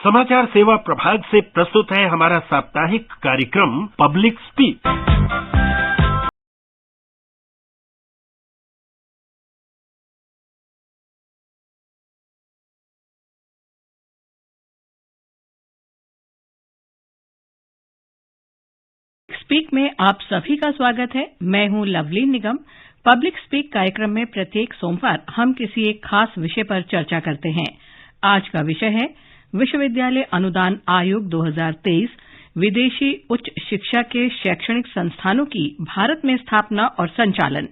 समाचार सेवा प्रभाग से प्रस्तुत है हमारा साप्ताहिक कार्यक्रम पब्लिक स्पीक। स्पीक में आप सभी का स्वागत है। मैं हूं लवली निगम। पब्लिक स्पीक कार्यक्रम में प्रत्येक सोमवार हम किसी एक खास विषय पर चर्चा करते हैं। आज का विषय है विश्वविद्यालय अनुदान आयोग 2023 विदेशी उच्च शिक्षा के शैक्षणिक संस्थानों की भारत में स्थापना और संचालन।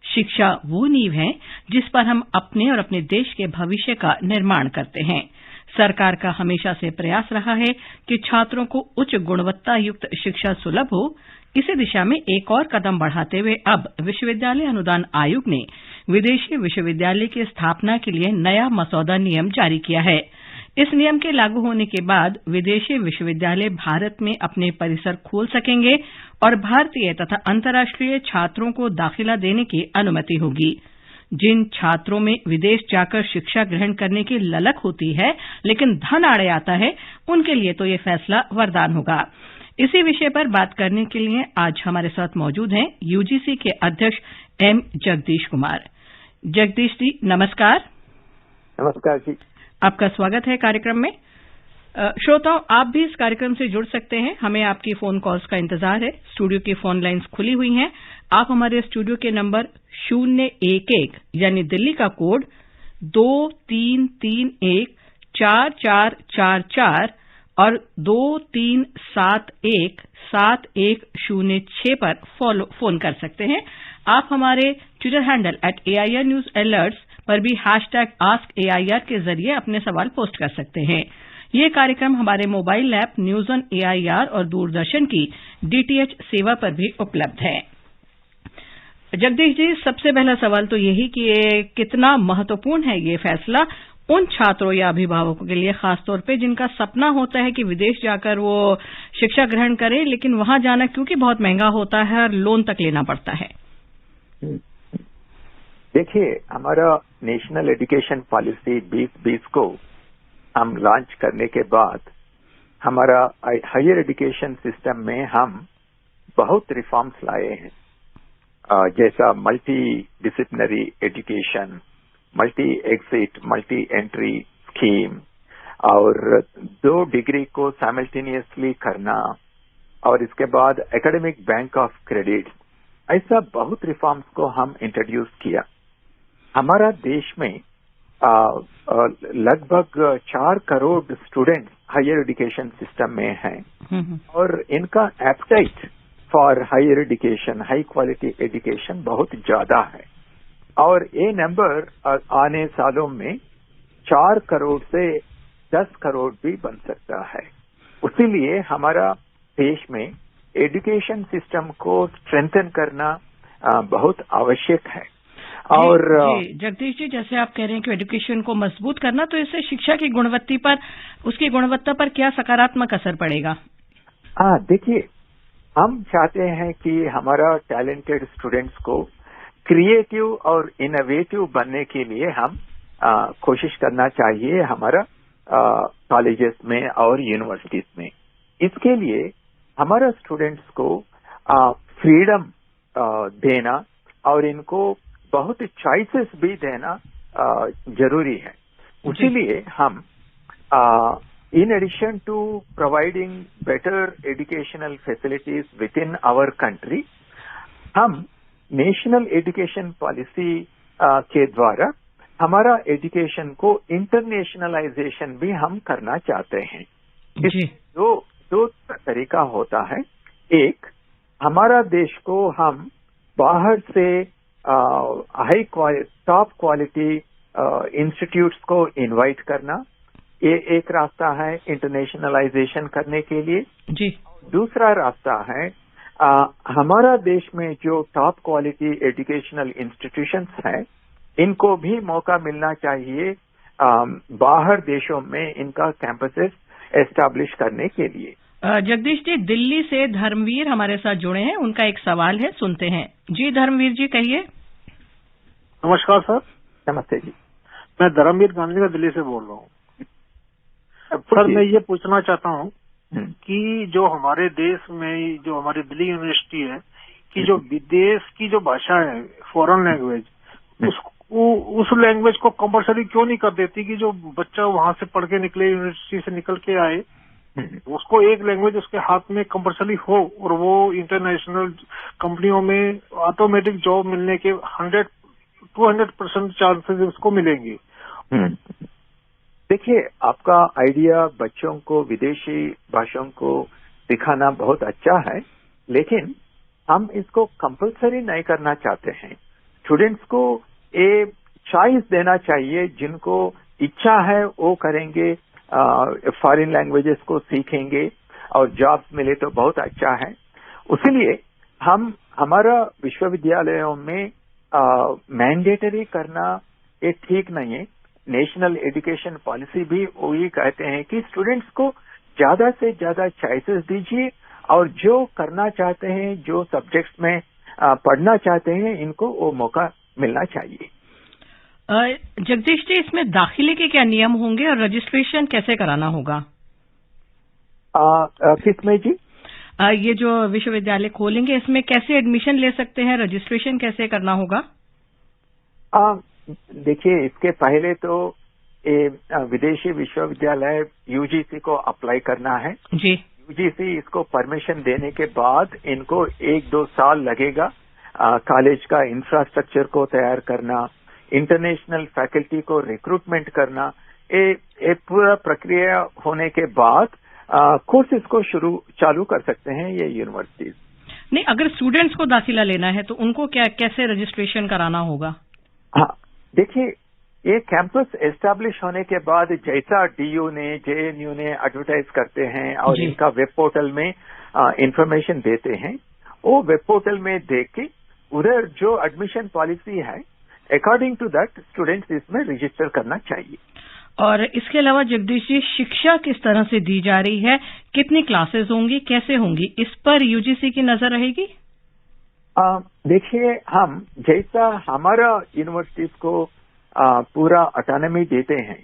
शिक्षा वो नींव है जिस पर हम अपने और अपने देश के भविष्य का निर्माण करते हैं। सरकार का हमेशा से प्रयास रहा है कि छात्रों को उच्च गुणवत्ता युक्त शिक्षा सुलभ हो। इसी दिशा में एक और कदम बढ़ाते हुए अब विश्वविद्यालय अनुदान आयोग ने विदेशी विश्वविद्यालय की स्थापना के लिए नया मसौदा नियम जारी किया है। इस नियम के लागू होने के बाद विदेशी विश्वविद्यालय भारत में अपने परिसर खोल सकेंगे और भारतीय तथा अंतर्राष्ट्रीय छात्रों को दाखिला देने की अनुमति होगी। जिन छात्रों में विदेश जाकर शिक्षा ग्रहण करने की ललक होती है लेकिन धन आड़े आता है, उनके लिए तो ये फैसला वरदान होगा। इसी विषय पर बात करने के लिए आज हमारे साथ मौजूद हैं यूजीसी के अध्यक्ष एम जगदीश कुमार। जगदीश जी नमस्कार। नमस्कार जी, आपका स्वागत है कार्यक्रम में। श्रोताओं, आप भी इस कार्यक्रम से जुड़ सकते हैं। हमें आपकी फोन कॉल्स का इंतजार है। स्टूडियो की फोन लाइंस खुली हुई हैं। आप हमारे स्टूडियो के नंबर 011 यानी दिल्ली का कोड 23314444 और 23717106 पर फोन कर सकते हैं। आप हमारे Twitter handle @AIR News Alerts पर भी #AskAIR के जरिए अपने सवाल पोस्ट कर सकते हैं। ये कार्यक्रम हमारे mobile app news on AIR और दूरदर्शन की DTH सेवा पर भी उपलब्ध है। जगदीश जी, सबसे पहला सवाल तो यही कि ये कितना महत्वपूर्ण है ये फैसला उन छात्रों या अभिभावकों के लिए, खासतौर पे जिनका सपना होता है कि विदेश जाकर वो शिक्षा ग्रहण करें, लेकिन वहां जाना क्योंकि बहुत महंगा होता है और लोन तक लेना पड़ता है। देखिए, हमारा नेशनल एजुकेशन पॉलिसी 2020 को हम लॉन्च करने के बाद हमारा हायर एजुकेशन सिस्टम में हम बहुत रिफॉर्म्स लाए हैं, जैसा multi disciplinary education, multi exit, multi entry scheme और 2 डिग्री को साइमल्टेनियसली करना और इसके बाद एकेडमिक बैंक ऑफ क्रेडिट, ऐसा बहुत रिफॉर्म्स को हम इंट्रोड्यूस किया। हमारा देश में लगभग 4 crore students higher education system में हैं और इनका appetite for higher education, high quality education बहुत ज्यादा है और ये नंबर आने सालों में 4 करोड़ से 10 करोड़ भी बन सकता है। इसीलिए हमारा देश में एजुकेशन सिस्टम को स्ट्रेंथन करना बहुत आवश्यक है। और जगदीश जी, जैसे आप कह रहे हैं कि एजुकेशन को मजबूत करना, तो इससे शिक्षा की उसकी गुणवत्ता पर क्या सकारात्मक असर पड़ेगा? देखिए, हम चाहते हैं कि हमारा टैलेंटेड स्टूडेंट्स को क्रिएटिव और इनोवेटिव बनने के लिए हम कोशिश करना चाहिए हमारा कॉलेजेस में और यूनिवर्सिटीज में। इसके लिए हमारा स्टूडेंट्स को फ्रीडम देना और इनको बहुत चॉइसेस भी देना जरूरी है। इसीलिए हम in addition to providing better educational facilities within our country, हम नेशनल एजुकेशन पॉलिसी के द्वारा हमारा एजुकेशन को इंटरनेशनलाइजेशन भी हम करना चाहते हैं। दो तरीका होता है। एक, हमारा देश को हम बाहर से टॉप क्वालिटी इंस्टीट्यूट्स को इनवाइट करना, ये एक रास्ता है इंटरनेशनलाइजेशन करने के लिए जी। दूसरा रास्ता है हमारा देश में जो टॉप क्वालिटी एजुकेशनल इंस्टीट्यूशंस हैं, इनको भी मौका मिलना चाहिए बाहर देशों में इनका कैंपसेस एस्टैब्लिश करने के लिए। जगदीश जी, दिल्ली से धर्मवीर हमारे साथ जुड़े हैं। उनका एक सवाल है, सुनते हैं। जी धर्मवीर जी, कहिए। नमस्कार सर। नमस्ते जी। मैं धर्मवीर गांधी का दिल्ली से बोल रहा हूँ। सर मैं ये पूछना चाहता हूँ कि जो हमारे देश में जो हमारी दिल्ली यूनिवर्सिटी है कि जो विदेश की जो भाषा है फॉरेन लैंग्वेज उस लैंग्वेज को कंपलसरी क्यों नहीं कर देती कि जो बच्चा वहां से पढ़ के निकले यूनिवर्सिटी से निकल के आए उसको एक लैंग्वेज उसके हाथ में कंपलसरी हो और वो इंटरनेशनल कंपनियों में ऑटोमेटिक जॉब मिलने के 200% चांसेस उसको मिलेंगे। देखिए, आपका आइडिया बच्चों को विदेशी भाषाओं को सिखाना बहुत अच्छा है, लेकिन हम इसको कंपलसरी नहीं करना चाहते हैं। स्टूडेंट्स को ये चॉइस देना चाहिए, जिनको इच्छा है वो करेंगे, फॉरेन लैंग्वेजेस को सीखेंगे और जॉब्स मिले तो बहुत अच्छा है। उसीलिए हम हमारा विश्वविद्यालयों में मैंडेटरी करना ये ठीक नहीं है। नेशनल एजुकेशन पॉलिसी भी वही कहते हैं कि स्टूडेंट्स को ज्यादा से ज्यादा चॉइसेस दीजिए और जो करना चाहते हैं, जो सब्जेक्ट्स में पढ़ना चाहते हैं, इनको वो मौका मिलना चाहिए। जगदीश जी, इसमें दाखिले के क्या नियम होंगे और रजिस्ट्रेशन कैसे कराना होगा? किसमें जी? ये जो विश्वविद्यालय खोलेंगे इसमें कैसे एडमिशन ले सकते हैं, रजिस्ट्रेशन कैसे करना होगा? देखिए, इसके पहले तो विदेशी विश्वविद्यालय यूजीसी को अप्लाई करना है जी। यूजीसी इसको परमिशन देने के बाद इनको 1-2 साल लगेगा कॉलेज का इंफ्रास्ट्रक्चर को तैयार करना, इंटरनेशनल फैकल्टी को रिक्रूटमेंट करना। ये पूरा प्रक्रिया होने के बाद कोर्सेज को चालू कर सकते हैं ये यूनिवर्सिटीज। नहीं, अगर स्टूडेंट्स को दाखिला लेना है तो उनको कैसे रजिस्ट्रेशन कराना होगा? हाँ, देखिए, ये कैंपस एस्टैब्लिश होने के बाद जैसा डीयू ने, जेएनयू ने एडवर्टाइज करते हैं और इनका वेब पोर्टल में इंफॉर्मेशन देते हैं, वो वेब पोर्टल में देख के उधर जो एडमिशन पॉलिसी है अकॉर्डिंग टू दैट स्टूडेंट्स इसमें रजिस्टर करना चाहिए। और इसके अलावा जगदीश जी, शिक्षा किस तरह से दी जा रही है, कितनी क्लासेस होंगी, कैसे होंगी, इस पर यूजीसी की नजर रहेगी? देखिए, हम जैसा हमारा यूनिवर्सिटीज को पूरा ऑटोनॉमी देते हैं,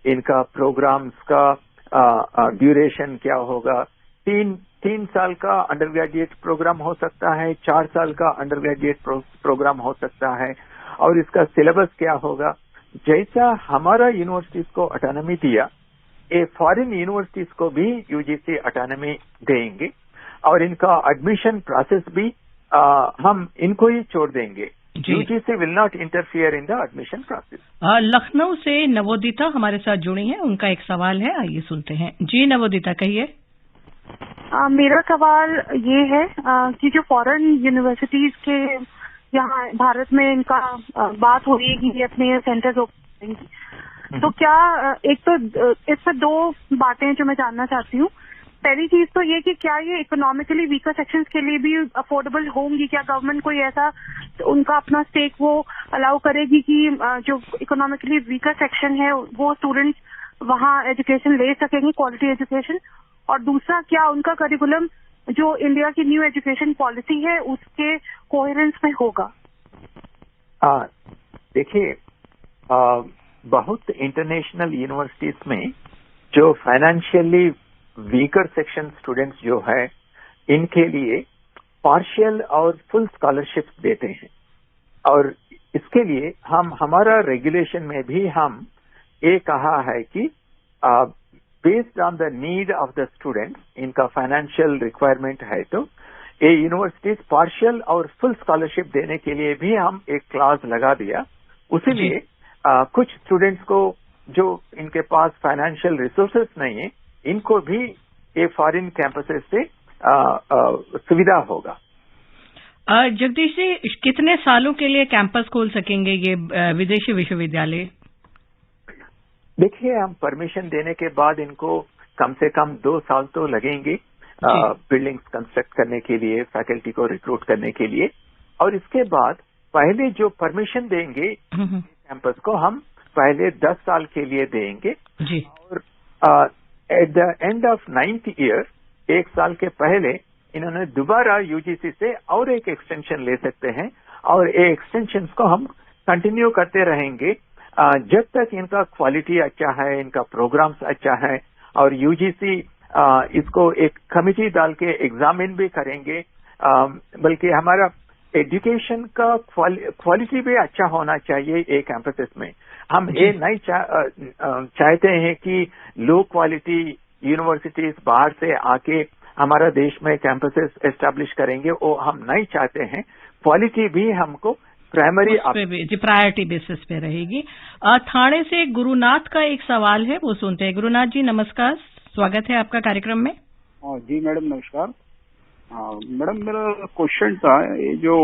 इनका प्रोग्राम्स का ड्यूरेशन क्या होगा, 3 साल का अंडर ग्रेजुएट प्रोग्राम हो सकता है, 4 साल का अंडर ग्रेजुएट प्रोग्राम हो सकता है, और इसका सिलेबस क्या होगा। जैसा हमारा यूनिवर्सिटीज को ऑटोनॉमी दिया, ये फॉरेन यूनिवर्सिटीज को भी यूजीसी ऑटोनॉमी देंगे और इनका एडमिशन प्रोसेस भी हम इनको ही छोड़ देंगे। UGC will not interfere in the admission process. Lucknow से नवोदिता हमारे साथ जुड़ी हैं, उनका एक सवाल है, आइए सुनते हैं। जी नवोदिता, कहिए। मेरा सवाल ये है कि जो फॉरेन यूनिवर्सिटीज के यहाँ भारत में इनका बात हो रही है कि ये अपने सेंटर्स ओपन करेंगी, तो क्या एक तो इसमें 2 बातें जो मैं जानना चाहती हूँ। पहली चीज तो ये कि क्या ये इकोनॉमिकली वीकर सेक्शंस के लिए भी अफोर्डेबल होंगी? क्या गवर्नमेंट कोई ऐसा उनका अपना स्टेक वो अलाउ करेगी कि जो इकोनॉमिकली वीकर सेक्शन है वो स्टूडेंट्स वहाँ एजुकेशन ले सकेंगे, क्वालिटी एजुकेशन? और दूसरा, क्या उनका करिकुलम जो इंडिया की न्यू एजुकेशन पॉलिसी है उसके कोहेरेंस में होगा? देखिए, बहुत इंटरनेशनल यूनिवर्सिटीज में जो फाइनेंशियली वीकर सेक्शन स्टूडेंट्स जो है, इनके लिए पार्शियल और फुल स्कॉलरशिप देते हैं, और इसके लिए हमारा रेगुलेशन में भी हम ये कहा है कि based on the need of the students, इनका फाइनेंशियल रिक्वायरमेंट है तो ये यूनिवर्सिटीज पार्शियल और फुल स्कॉलरशिप देने के लिए भी हम एक क्लॉज लगा दिया। उसीलिए कुछ स्टूडेंट्स को जो इनके पास फाइनेंशियल रिसोर्सेस नहीं है, इनको भी ये फॉरेन कैंपसेस से सुविधा होगा। जगदीश जी, कितने सालों के लिए कैंपस खोल सकेंगे ये विदेशी विश्वविद्यालय? देखिए, हम परमिशन देने के बाद इनको कम से कम 2 साल तो लगेंगे बिल्डिंग्स कंस्ट्रक्ट करने के लिए, फैकल्टी को रिक्रूट करने के लिए, और इसके बाद पहले जो परमिशन देंगे कैंपस को हम पहले 10 साल के लिए देंगे जी। और at the end of 9th year, 1 साल के पहले इन्होंने दोबारा यूजीसी से और एक एक्सटेंशन ले सकते हैं, और ये एक्सटेंशन को हम कंटिन्यू करते रहेंगे जब तक इनका क्वालिटी अच्छा है, इनका प्रोग्राम्स अच्छा है, और यूजीसी इसको एक कमिटी डाल के एग्जामिन भी करेंगे। बल्कि हमारा एजुकेशन का क्वालिटी भी अच्छा होना चाहिए एक कैंपसेस में। हम ये नहीं चाहते हैं कि लो क्वालिटी यूनिवर्सिटीज बाहर से आके हमारा देश में कैंपसेस एस्टैब्लिश करेंगे, वो हम नहीं चाहते हैं। क्वालिटी भी हमको प्रायोरिटी बेसिस पे रहेगी। थाने से गुरुनाथ का एक सवाल है, वो सुनते हैं। गुरुनाथ जी नमस्कार, स्वागत है आपका कार्यक्रम में। जी मैडम नमस्कार। मैडम मेरा क्वेश्चन था, ये जो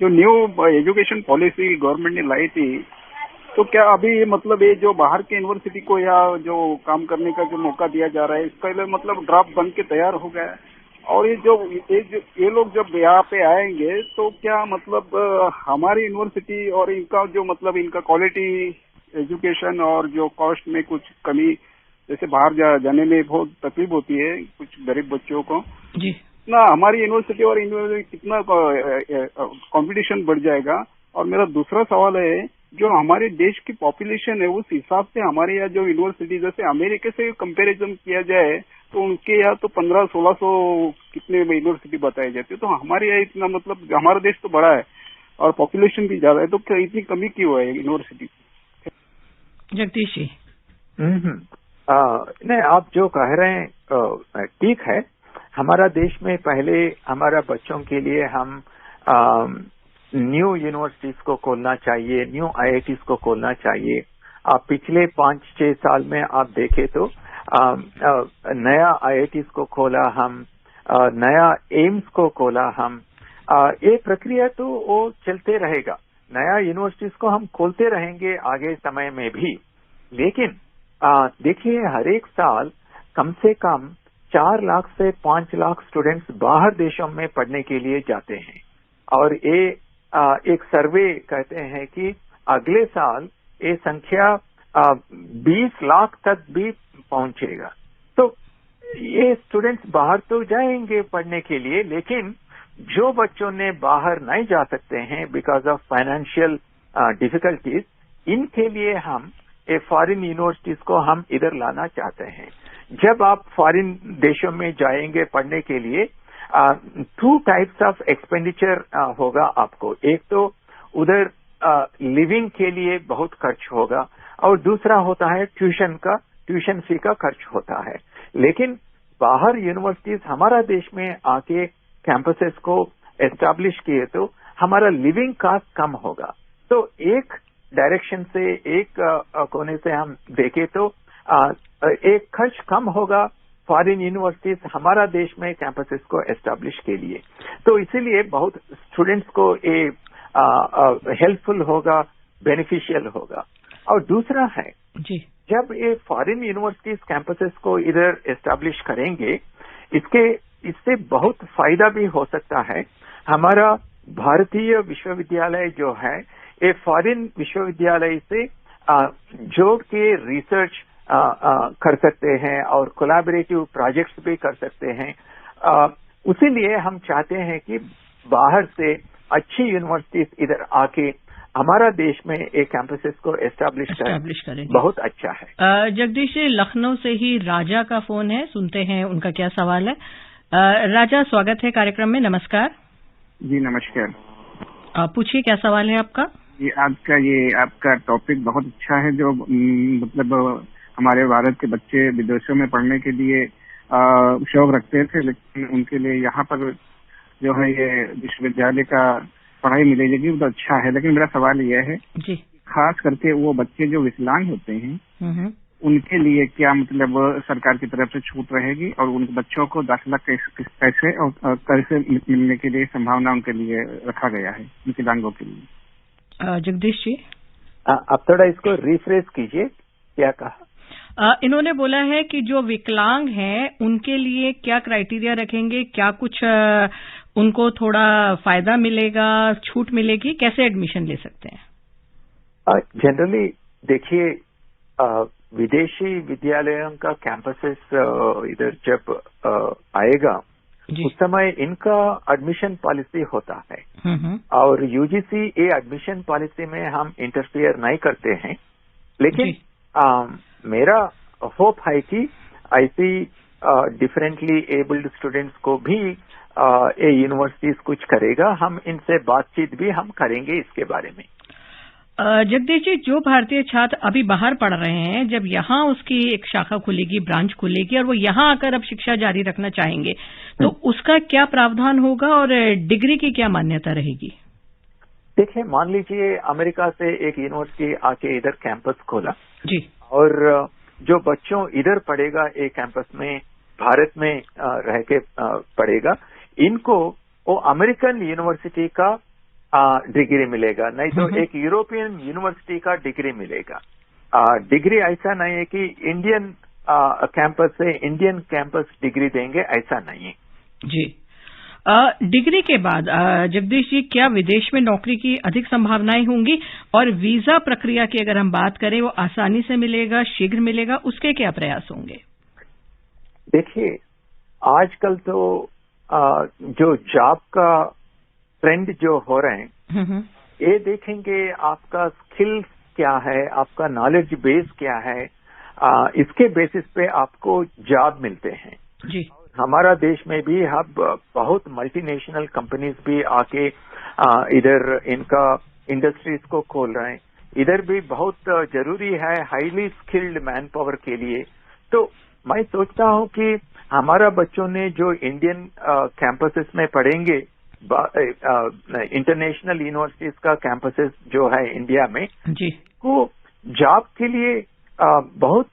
न्यू एजुकेशन पॉलिसी गवर्नमेंट ने लाई थी, तो क्या अभी मतलब ये जो बाहर के यूनिवर्सिटी को या जो काम करने का जो मौका दिया जा रहा है, इसका मतलब ड्राफ्ट बन के तैयार हो गया है? और ये लोग जब यहाँ पे आएंगे तो क्या मतलब हमारी यूनिवर्सिटी और इनका जो मतलब इनका क्वालिटी एजुकेशन और जो कॉस्ट में कुछ कमी, जैसे बाहर जाने में बहुत तकलीफ होती है कुछ गरीब बच्चों को जी, ना हमारी यूनिवर्सिटी और कितना कंपटीशन बढ़ जाएगा। और मेरा दूसरा सवाल है, जो हमारे देश की पॉपुलेशन है उस हिसाब से हमारे यहाँ जो यूनिवर्सिटी, जैसे अमेरिका से कंपैरिजन किया जाए तो उनके यहाँ तो 1500-1600 कितने यूनिवर्सिटी बताई जाती है, तो हमारे यहाँ इतना मतलब हमारा देश तो बड़ा है और पॉपुलेशन भी ज्यादा है, तो क्या इतनी कमी क्यों है यूनिवर्सिटी? जगदीश जी। नहीं, आप जो कह रहे हैं ठीक है। हमारा देश में पहले हमारा बच्चों के लिए हम न्यू यूनिवर्सिटीज को खोलना चाहिए, न्यू आईआईटीज को खोलना चाहिए। आप पिछले 5-6 साल में आप देखें तो नया आईआईटीज को खोला हम, नया एम्स को खोला हम। ये प्रक्रिया तो वो चलते रहेगा, नया यूनिवर्सिटीज को हम खोलते रहेंगे आगे समय में भी। लेकिन देखिए, हर एक साल कम से कम 4 लाख से 5 लाख स्टूडेंट्स बाहर देशों में पढ़ने के लिए जाते हैं। और ये एक सर्वे कहते हैं कि अगले साल ये संख्या 20 लाख तक भी पहुंचेगा। तो ये स्टूडेंट्स बाहर तो जाएंगे पढ़ने के लिए, लेकिन जो बच्चों ने बाहर नहीं जा सकते हैं बिकॉज ऑफ फाइनेंशियल डिफिकल्टीज, इनके लिए हम ये फॉरेन यूनिवर्सिटीज को हम इधर लाना चाहते हैं। जब आप फॉरेन देशों में जाएंगे पढ़ने के लिए, 2 टाइप्स ऑफ एक्सपेंडिचर होगा आपको। एक तो उधर लिविंग के लिए बहुत खर्च होगा, और दूसरा होता है ट्यूशन फी का खर्च होता है। लेकिन बाहर यूनिवर्सिटीज हमारा देश में आके कैंपसेस को एस्टैब्लिश किए तो हमारा लिविंग कॉस्ट कम होगा। तो एक डायरेक्शन से, एक कोने से हम देखें तो एक खर्च कम होगा फॉरेन यूनिवर्सिटीज हमारा देश में कैंपसेस को एस्टैब्लिश के लिए। तो इसीलिए बहुत स्टूडेंट्स को ये हेल्पफुल होगा, बेनिफिशियल होगा। और दूसरा है जी, जब ये फॉरेन यूनिवर्सिटीज कैंपसेस को इधर एस्टैब्लिश करेंगे, इससे बहुत फायदा भी हो सकता है। हमारा भारतीय विश्वविद्यालय जो है, ये फॉरेन विश्वविद्यालय से जोड़ के रिसर्च कर सकते हैं और कोलैबोरेटिव प्रोजेक्ट्स भी कर सकते हैं। उसीलिए हम चाहते हैं कि बाहर से अच्छी यूनिवर्सिटीज इधर आके हमारा देश में एक कैंपसेस को एस्टैब्लिश करें, बहुत अच्छा है। जगदीश जी, लखनऊ से ही राजा का फोन है, सुनते हैं उनका क्या सवाल है। राजा, स्वागत है कार्यक्रम में। नमस्कार जी। नमस्कार। पूछिए, क्या सवाल है आपका? ये आपका टॉपिक बहुत अच्छा है। जो मतलब हमारे भारत के बच्चे विदेशों में पढ़ने के लिए शौक रखते थे, लेकिन उनके लिए यहाँ पर जो है ये विश्वविद्यालय का पढ़ाई मिलेगी तो अच्छा है। लेकिन मेरा सवाल यह है जी, खास करके वो बच्चे जो विकलांग होते हैं उनके लिए क्या मतलब सरकार की तरफ से छूट रहेगी, और उन बच्चों को दाखिला कैसे और कैसे मिलने के लिए संभावना उनके लिए रखा गया है, विकलांगों के लिए? जगदीश जी, आप थोड़ा इसको रिफ्रेश कीजिए, क्या कहा? इन्होंने बोला है कि जो विकलांग हैं उनके लिए क्या क्राइटेरिया रखेंगे, क्या कुछ उनको थोड़ा फायदा मिलेगा, छूट मिलेगी, कैसे एडमिशन ले सकते हैं? जनरली देखिए, विदेशी विद्यालयों का कैंपसेस इधर जब आएगा उस समय इनका एडमिशन पॉलिसी होता है, और यूजीसी ये एडमिशन पॉलिसी में हम इंटरफियर नहीं करते हैं। लेकिन मेरा होप है कि ऐसी डिफरेंटली एबल्ड स्टूडेंट्स को भी ये यूनिवर्सिटीज कुछ करेगा। हम इनसे बातचीत भी हम करेंगे इसके बारे में। जगदीश जी, जो भारतीय छात्र अभी बाहर पढ़ रहे हैं, जब यहाँ उसकी एक शाखा खुलेगी, ब्रांच खुलेगी और वो यहाँ आकर अब शिक्षा जारी रखना चाहेंगे, तो उसका क्या प्रावधान होगा और डिग्री की क्या मान्यता रहेगी? देखिए, मान लीजिए अमेरिका से एक यूनिवर्सिटी आके इधर कैंपस खोला जी, और जो बच्चों इधर पढ़ेगा एक कैंपस में, भारत में रह के पढ़ेगा, इनको वो अमेरिकन यूनिवर्सिटी का डिग्री मिलेगा, नहीं तो एक यूरोपियन यूनिवर्सिटी का डिग्री मिलेगा। डिग्री ऐसा नहीं है कि इंडियन कैंपस से इंडियन कैंपस डिग्री देंगे, ऐसा नहीं है जी। डिग्री के बाद जगदीश जी, क्या विदेश में नौकरी की अधिक संभावनाएं होंगी? और वीजा प्रक्रिया की अगर हम बात करें, वो आसानी से मिलेगा, शीघ्र मिलेगा, उसके क्या प्रयास होंगे? देखिए, आजकल तो जो जॉब का ट्रेंड जो हो रहे हैं, ये देखेंगे आपका स्किल क्या है, आपका नॉलेज बेस क्या है, इसके बेसिस पे आपको जॉब मिलते हैं जी। हमारा देश में भी अब बहुत मल्टीनेशनल कंपनीज भी आके इधर इनका इंडस्ट्रीज को खोल रहे हैं। इधर भी बहुत जरूरी है हाईली स्किल्ड मैन पावर के लिए। तो मैं सोचता हूं कि हमारा बच्चों ने जो इंडियन कैंपसेस में पढ़ेंगे, इंटरनेशनल यूनिवर्सिटीज का कैंपसेस जो है इंडिया में जी, को जॉब के लिए बहुत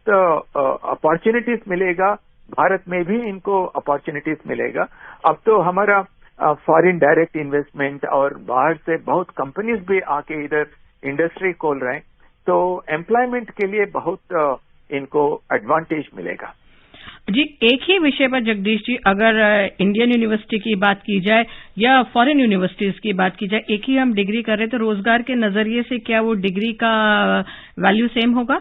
अपॉर्चुनिटीज मिलेगा। भारत में भी इनको अपॉर्चुनिटीज मिलेगा। अब तो हमारा फॉरेन डायरेक्ट इन्वेस्टमेंट और बाहर से बहुत कंपनीज भी आके इधर इंडस्ट्री खोल रहे हैं, तो एम्प्लॉयमेंट के लिए बहुत इनको एडवांटेज मिलेगा जी। एक ही विषय पर जगदीश जी, अगर इंडियन यूनिवर्सिटी की बात की जाए या फॉरेन यूनिवर्सिटीज की बात की जाए, एक ही हम डिग्री कर रहे, तो रोजगार के नजरिए से क्या वो डिग्री का वैल्यू सेम होगा?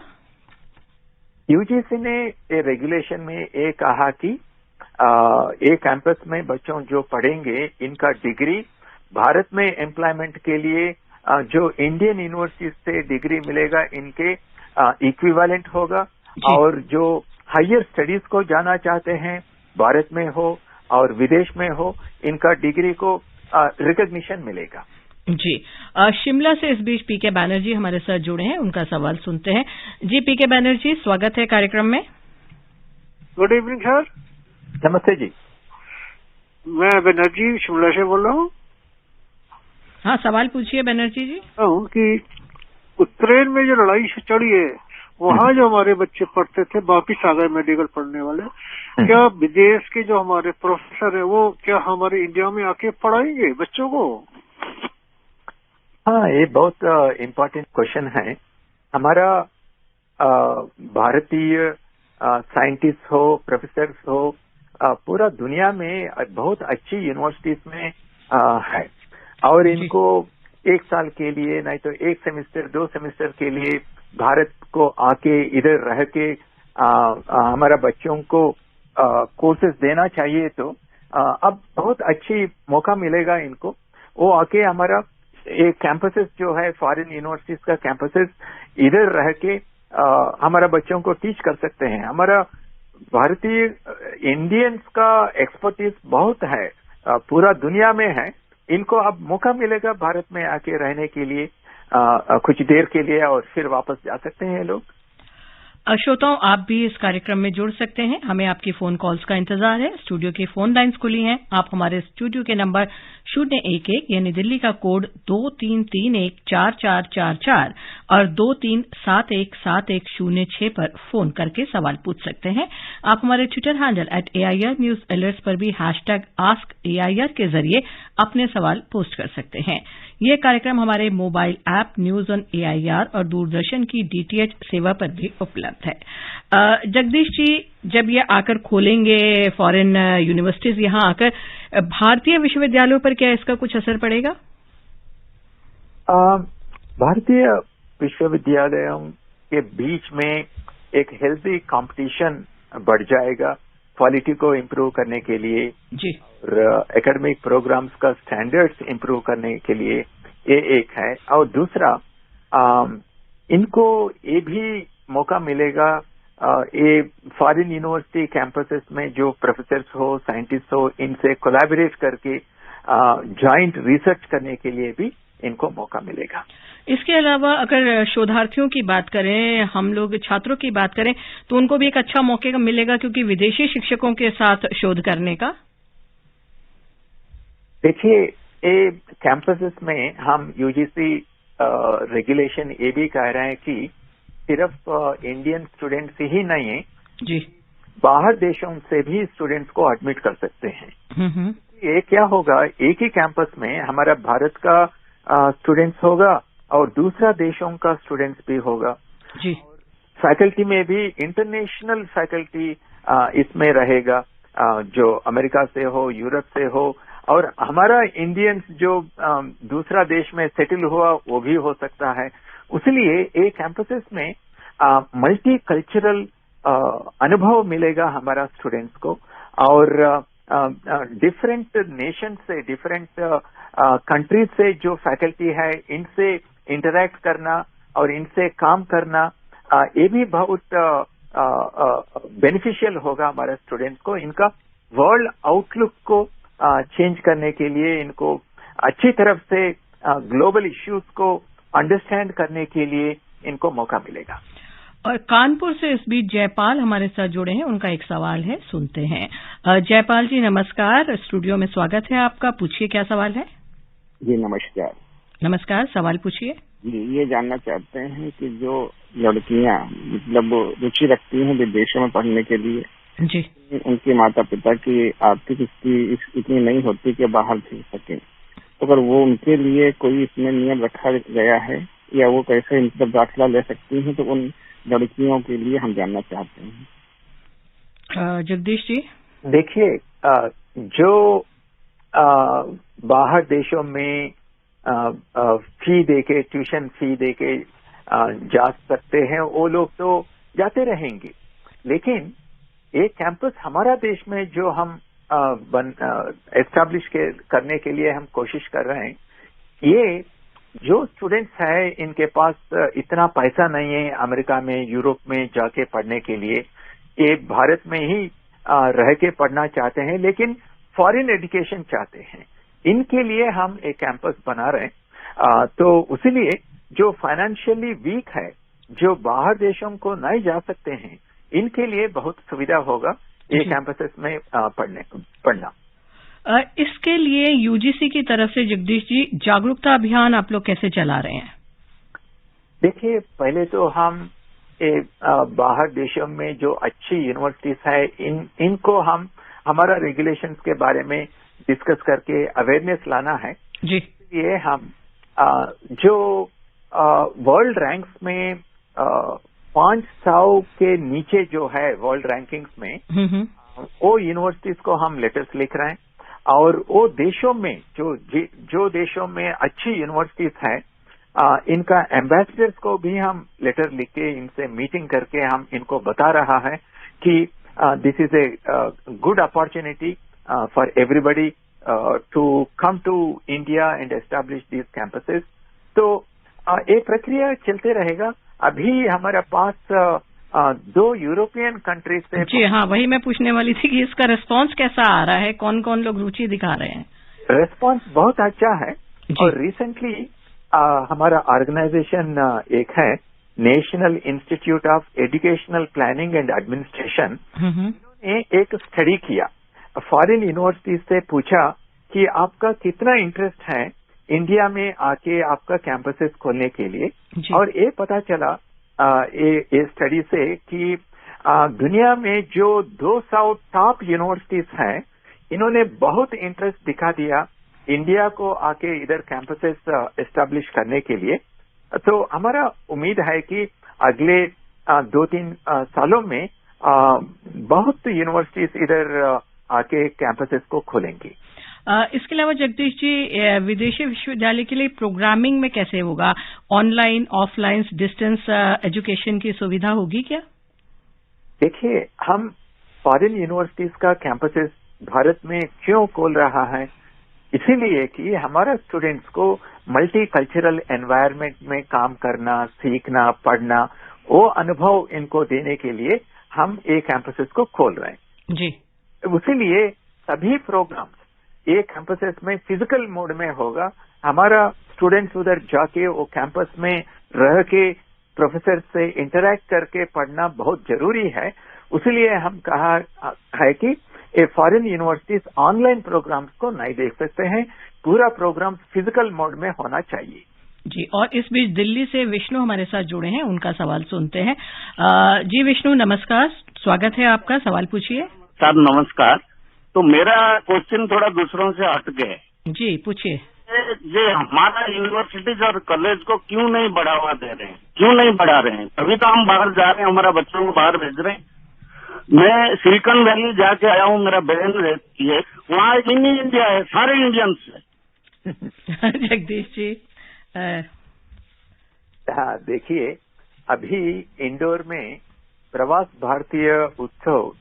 यूजीसी ने ये रेगुलेशन में ये कहा कि एक कैंपस में बच्चों जो पढ़ेंगे, इनका डिग्री भारत में एम्प्लॉयमेंट के लिए जो इंडियन यूनिवर्सिटी से डिग्री मिलेगा, इनके इक्विवेलेंट होगा। और जो हायर स्टडीज को जाना चाहते हैं, भारत में हो और विदेश में हो, इनका डिग्री को रिकॉग्निशन मिलेगा जी। शिमला से इस बीच पीके बैनर्जी हमारे साथ जुड़े हैं, उनका सवाल सुनते हैं। जी पीके बैनर्जी, स्वागत है कार्यक्रम में। Good evening sir. नमस्ते जी। मैं बैनर्जी शिमला से बोल रहा हूँ। हाँ, सवाल पूछिए बैनर्जी जी। कि उत्तरायण में जो लड़ाई चढ़ी है, वहाँ जो हमारे बच्चे पढ़ते थे, वापिस आ गए मेडिकल पढ़ने वाले, क्या विदेश के जो हमारे प्रोफेसर है वो क्या हमारे इंडिया में आके पढ़ाएंगे बच्चों को? हाँ, ये बहुत इम्पोर्टेंट क्वेश्चन है। हमारा भारतीय साइंटिस्ट हो, प्रोफेसर्स हो, पूरा दुनिया में बहुत अच्छी यूनिवर्सिटीज में है, और इनको एक साल के लिए, नहीं तो एक सेमेस्टर 2 सेमेस्टर के लिए भारत को आके इधर रह के हमारा बच्चों को कोर्सेज देना चाहिए। तो अब बहुत अच्छी मौका मिलेगा इनको, वो आके हमारा एक कैंपसेस जो है फॉरेन यूनिवर्सिटीज का कैंपसेस, इधर रह के हमारा बच्चों को टीच कर सकते हैं। हमारा भारतीय इंडियंस का एक्सपर्टीज बहुत है, पूरा दुनिया में है। इनको अब मौका मिलेगा भारत में आके रहने के लिए कुछ देर के लिए, और फिर वापस जा सकते हैं लोग। श्रोताओं, आप भी इस कार्यक्रम में जुड़ सकते हैं। हमें आपकी फोन कॉल्स का इंतजार है। स्टूडियो की फोन लाइन्स खुली हैं। आप हमारे स्टूडियो के नंबर 011 यानी दिल्ली का कोड 23314444 और 23717106 पर फोन करके सवाल पूछ सकते हैं। आप हमारे Twitter handle @AIR News Alerts पर भी #AskAIR के जरिए अपने सवाल पोस्ट कर सकते हैं। ये कार्यक्रम हमारे mobile app news on AIR और दूरदर्शन की DTH सेवा पर भी उपलब्ध है। जगदीश जी, जब ये आकर खोलेंगे फॉरेन यूनिवर्सिटीज, यहाँ आकर भारतीय विश्वविद्यालयों पर क्या इसका कुछ असर पड़ेगा? भारतीय विश्वविद्यालयों के बीच में एक हेल्दी कंपटीशन बढ़ जाएगा क्वालिटी को इम्प्रूव करने के लिए जी, और एकेडमिक प्रोग्राम्स का स्टैंडर्ड्स इम्प्रूव करने के लिए। ये एक है। और दूसरा, इनको ये भी मौका मिलेगा ये फॉरेन यूनिवर्सिटी कैंपसेस में जो प्रोफेसर्स हो, साइंटिस्ट हो, इनसे कोलैबोरेट करके जॉइंट रिसर्च करने के लिए भी इनको मौका मिलेगा। इसके अलावा अगर शोधार्थियों की बात करें, हम लोग छात्रों की बात करें, तो उनको भी एक अच्छा मौका मिलेगा क्योंकि विदेशी शिक्षकों के साथ शोध करने का। देखिए, ये कैंपसेस में हम यूजीसी रेगुलेशन ये भी कह रहे हैं कि सिर्फ इंडियन स्टूडेंट्स ही नहीं है जी, बाहर देशों से भी स्टूडेंट्स को एडमिट कर सकते हैं। ये क्या होगा, एक ही कैंपस में हमारा भारत का स्टूडेंट्स होगा और दूसरा देशों का स्टूडेंट्स भी होगा जी। फैकल्टी में भी इंटरनेशनल फैकल्टी इसमें रहेगा, जो अमेरिका से हो, यूरोप से हो, और हमारा इंडियंस जो दूसरा देश में सेटल हुआ वो भी हो सकता है। इसलिए ये कैंपसेस में मल्टी कल्चरल अनुभव मिलेगा हमारा स्टूडेंट्स को, और डिफरेंट नेशन से, डिफरेंट कंट्रीज से जो फैकल्टी है इनसे इंटरैक्ट करना और इनसे काम करना, ये भी बहुत बेनिफिशियल होगा हमारे स्टूडेंट्स को। इनका वर्ल्ड आउटलुक को चेंज करने के लिए, इनको अच्छी तरफ से ग्लोबल इश्यूज को अंडरस्टैंड करने के लिए इनको मौका मिलेगा। और कानपुर से इस बीच जयपाल हमारे साथ जुड़े हैं, उनका एक सवाल है, सुनते हैं। जयपाल जी नमस्कार, स्टूडियो में स्वागत है आपका, पूछिए क्या सवाल है। जी नमस्कार। नमस्कार, सवाल पूछिए। जी, ये जानना चाहते हैं कि जो लड़कियां मतलब रुचि रखती हैं विदेशों में पढ़ने के लिए जी, उनके माता पिता की आर्थिक स्थिति इतनी नहीं होती कि बाहर भेज सके, तो अगर वो उनके लिए कोई इसमें नियम रखा गया है या वो कैसे मतलब दाखिला ले सकती हैं, तो उन लड़कियों के लिए हम जानना चाहते हैं। जगदीश जी। देखिए, जो बाहर देशों में फी देके, ट्यूशन फी देके जा सकते हैं, वो लोग तो जाते रहेंगे, लेकिन एक कैंपस हमारा देश में जो हम एस्टैब्लिश करने के लिए हम कोशिश कर रहे हैं, ये जो स्टूडेंट्स हैं इनके पास इतना पैसा नहीं है अमेरिका में, यूरोप में जाके पढ़ने के लिए, ये भारत में ही रह के पढ़ना चाहते हैं, लेकिन फॉरेन एजुकेशन चाहते हैं, इनके लिए हम एक कैंपस बना रहे हैं। तो इसलिए जो फाइनेंशियली वीक है, जो बाहर देशों को नहीं जा सकते हैं, इनके लिए बहुत सुविधा होगा ये कैंपसेस में पढ़ना। इसके लिए यूजीसी की तरफ से जगदीश जी जागरूकता अभियान आप लोग कैसे चला रहे हैं? देखिए, पहले तो हम बाहर देशों में जो अच्छी यूनिवर्सिटीज है इनको हम हमारा रेगुलेशंस के बारे में डिस्कस करके अवेयरनेस लाना है जी। ये हम जो वर्ल्ड रैंक्स में 500 के नीचे जो है वर्ल्ड रैंकिंग्स में, वो यूनिवर्सिटीज को हम लेटर्स लिख रहे हैं, और वो देशों में जो देशों में अच्छी यूनिवर्सिटीज हैं, इनका एम्बेसडर्स को भी हम लेटर लिख के इनसे मीटिंग करके हम इनको बता रहा है कि this is a good opportunity for everybody to come to India and establish this campuses. तो ये प्रक्रिया चलते रहेगा। अभी हमारे पास 2 यूरोपियन कंट्रीज से। जी हाँ, वही मैं पूछने वाली थी कि इसका रिस्पांस कैसा आ रहा है, कौन कौन लोग रुचि दिखा रहे हैं? रिस्पांस बहुत अच्छा है, और रिसेंटली हमारा ऑर्गेनाइजेशन एक है national institute of educational planning and administration, ने एक स्टडी किया, फॉरेन यूनिवर्सिटीज से पूछा कि आपका कितना इंटरेस्ट है इंडिया में आके आपका कैंपसेस खोलने के लिए, और ये पता चला ये स्टडी से कि दुनिया में जो 200 टॉप यूनिवर्सिटीज हैं, इन्होंने बहुत इंटरेस्ट दिखा दिया इंडिया को आके इधर कैंपसेस एस्टैब्लिश करने के लिए। तो हमारा उम्मीद है कि अगले 2-3 सालों में बहुत यूनिवर्सिटीज इधर आके कैंपसेस को खोलेंगी। इसके अलावा जगदीश जी, विदेशी विश्वविद्यालय के लिए प्रोग्रामिंग में कैसे होगा? ऑनलाइन, ऑफलाइन, डिस्टेंस एजुकेशन की सुविधा होगी क्या? देखिए, हम फॉरेन यूनिवर्सिटीज का कैंपसेस भारत में क्यों खोल रहा है, इसीलिए कि हमारा स्टूडेंट्स को मल्टी कल्चरल एनवायरनमेंट में काम करना, सीखना, पढ़ना, वो अनुभव इनको देने के लिए हम ये कैंपसेस को खोल रहे हैं जी। उसीलिए सभी प्रोग्राम्स ये कैंपसेस में फिजिकल मोड में होगा। हमारा स्टूडेंट्स उधर जाके वो कैंपस में रह के प्रोफेसर से इंटरैक्ट करके पढ़ना बहुत जरूरी है। उसलिए हम कहा है कि ये फॉरेन यूनिवर्सिटीज ऑनलाइन प्रोग्राम्स को नहीं देख सकते हैं, पूरा प्रोग्राम फिजिकल मोड में होना चाहिए जी। और इस बीच दिल्ली से विष्णु हमारे साथ जुड़े हैं, उनका सवाल सुनते हैं। जी विष्णु नमस्कार, स्वागत है आपका, सवाल पूछिए। सर नमस्कार। तो मेरा क्वेश्चन थोड़ा दूसरों से हट गया है। जी पूछिए। ये हमारा यूनिवर्सिटीज और कॉलेज को क्यों नहीं बढ़ावा दे रहे हैं, क्यों नहीं बढ़ा रहे हैं? तभी तो हम बाहर जा रहे हैं, हमारा बच्चों को बाहर भेज रहे हैं। मैं सिलिकॉन वैली जाके आया हूँ, मेरा बहन रहती है वहाँ, इंडिया है, सारे इंडियंस है। जगदीश जी। हाँ देखिए, अभी इंदौर में प्रवास भारतीय उत्सव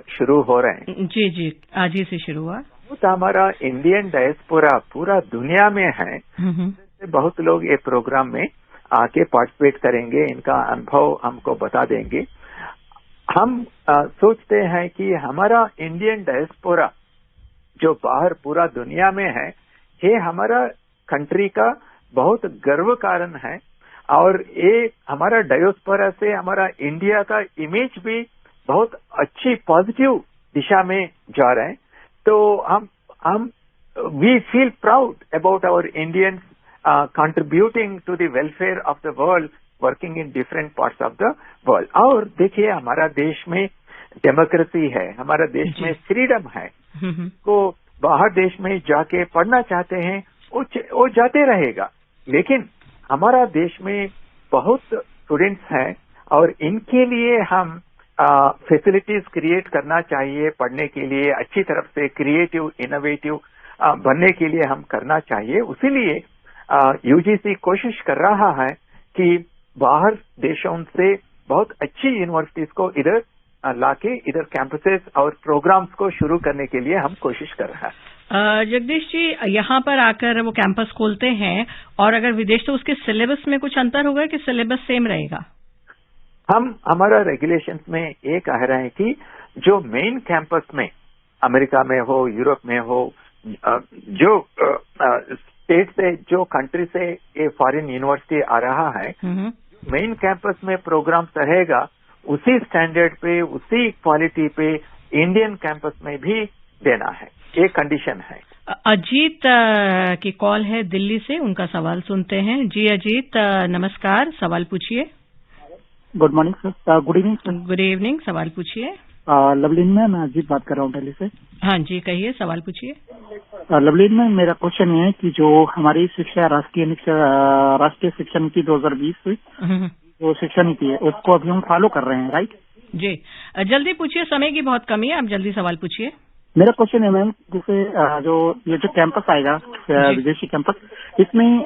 शुरू हो रहे हैं। जी जी, आज ही से शुरू हुआ। तो हमारा इंडियन डायस्पोरा पूरा दुनिया में है। बहुत लोग ये प्रोग्राम में आके पार्टिसिपेट करेंगे, इनका अनुभव हमको बता देंगे। हम सोचते हैं कि हमारा इंडियन डायस्पोरा जो बाहर पूरा दुनिया में है, ये हमारा कंट्री का बहुत गर्व कारण है और ये हमारा डायस्पोरा से हमारा इंडिया का इमेज भी बहुत अच्छी पॉजिटिव दिशा में जा रहे हैं। तो हम we feel proud about our Indians contributing to the welfare of the world, working in different parts of the world. और देखिए, हमारा देश में डेमोक्रेसी है, हमारा देश में फ्रीडम है। तो बाहर देश में जाके पढ़ना चाहते हैं वो जाते रहेगा, लेकिन हमारा देश में बहुत स्टूडेंट्स हैं और इनके लिए हम फैसिलिटीज क्रिएट करना चाहिए। पढ़ने के लिए अच्छी तरफ से क्रिएटिव इनोवेटिव बनने के लिए हम करना चाहिए। उसीलिए यूजीसी कोशिश कर रहा है कि बाहर देशों से बहुत अच्छी यूनिवर्सिटीज को इधर लाके इधर कैंपसेस और प्रोग्राम्स को शुरू करने के लिए हम कोशिश कर रहे हैं। जगदीश जी, यहाँ पर आकर वो कैंपस खोलते हैं और अगर विदेश, तो उसके सिलेबस में कुछ अंतर होगा कि सिलेबस सेम रहेगा? हम हमारा रेगुलेशंस में ये कह रहे हैं कि जो मेन कैंपस में अमेरिका में हो, यूरोप में हो, जो स्टेट से, जो कंट्री से ये फॉरेन यूनिवर्सिटी आ रहा है, मेन कैंपस में प्रोग्राम रहेगा उसी स्टैंडर्ड पे, उसी क्वालिटी पे इंडियन कैंपस में भी देना है, ये कंडीशन है। अजीत की कॉल है दिल्ली से, उनका सवाल सुनते हैं। जी अजीत नमस्कार, सवाल पूछिए। Good morning sir. Good evening sir. Good evening, सवाल पूछिए। लवलीन में मैं अजीत बात कर रहा हूँ दिल्ली से। हाँ जी कहिए, सवाल पूछिए। लवलीन में मेरा क्वेश्चन ये है कि जो हमारी शिक्षा राष्ट्रीय शिक्षा नीति 2020 जो शिक्षा नीति है उसको अभी हम फॉलो कर रहे हैं, राइट? जी जल्दी पूछिए, समय की बहुत कमी है, आप जल्दी सवाल पूछिए। मेरा क्वेश्चन है मैम, जैसे जो कैंपस आएगा विदेशी कैंपस, इसमें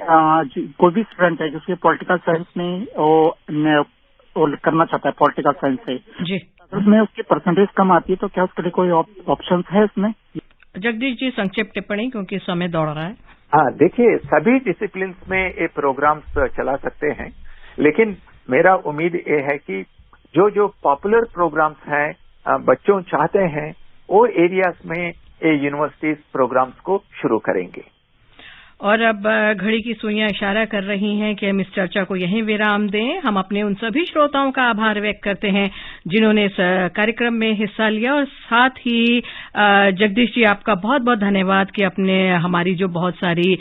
कोई भी स्टूडेंट है जिसके पॉलिटिकल साइंस में वो करना चाहता है पॉलिटिकल साइंस से जी, उसमें उसकी परसेंटेज कम आती है, तो क्या उसके लिए कोई ऑप्शन है इसमें? जगदीश जी संक्षिप्त टिप्पणी, क्योंकि समय दौड़ रहा है। हाँ देखिए, सभी डिसिप्लिन में ये प्रोग्राम्स चला सकते हैं, लेकिन मेरा उम्मीद ये है कि जो पॉपुलर प्रोग्राम्स हैं बच्चों चाहते हैं, वो एरियाज में ये यूनिवर्सिटीज प्रोग्राम्स को शुरू करेंगे। और अब घड़ी की सुइयां इशारा कर रही हैं कि हम इस चर्चा को यहीं विराम दें। हम अपने उन सभी श्रोताओं का आभार व्यक्त करते हैं जिन्होंने इस कार्यक्रम में हिस्सा लिया, और साथ ही जगदीश जी आपका बहुत बहुत धन्यवाद कि अपने हमारी जो बहुत सारी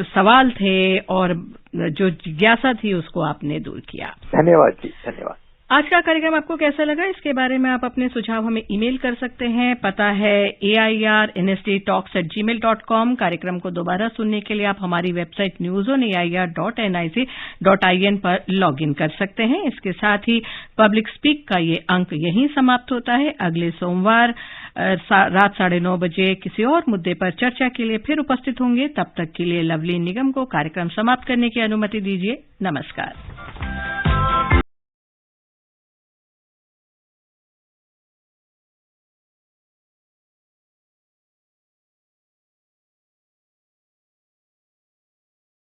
सवाल थे और जो जिज्ञासा थी उसको आपने दूर किया। धन्यवाद जी, धन्यवाद। आज का कार्यक्रम आपको कैसा लगा, इसके बारे में आप अपने सुझाव हमें ईमेल कर सकते हैं। पता है airnsttalks@gmail.com। कार्यक्रम को दोबारा सुनने के लिए आप हमारी वेबसाइट newsonair.nic.in पर लॉगिन कर सकते हैं। इसके साथ ही पब्लिक स्पीक का ये अंक यहीं समाप्त होता है। अगले सोमवार रात 9:30 बजे किसी और मुद्दे पर चर्चा के लिए फिर उपस्थित होंगे। तब तक के लिए लवलीन निगम को कार्यक्रम समाप्त करने की अनुमति दीजिए। नमस्कार।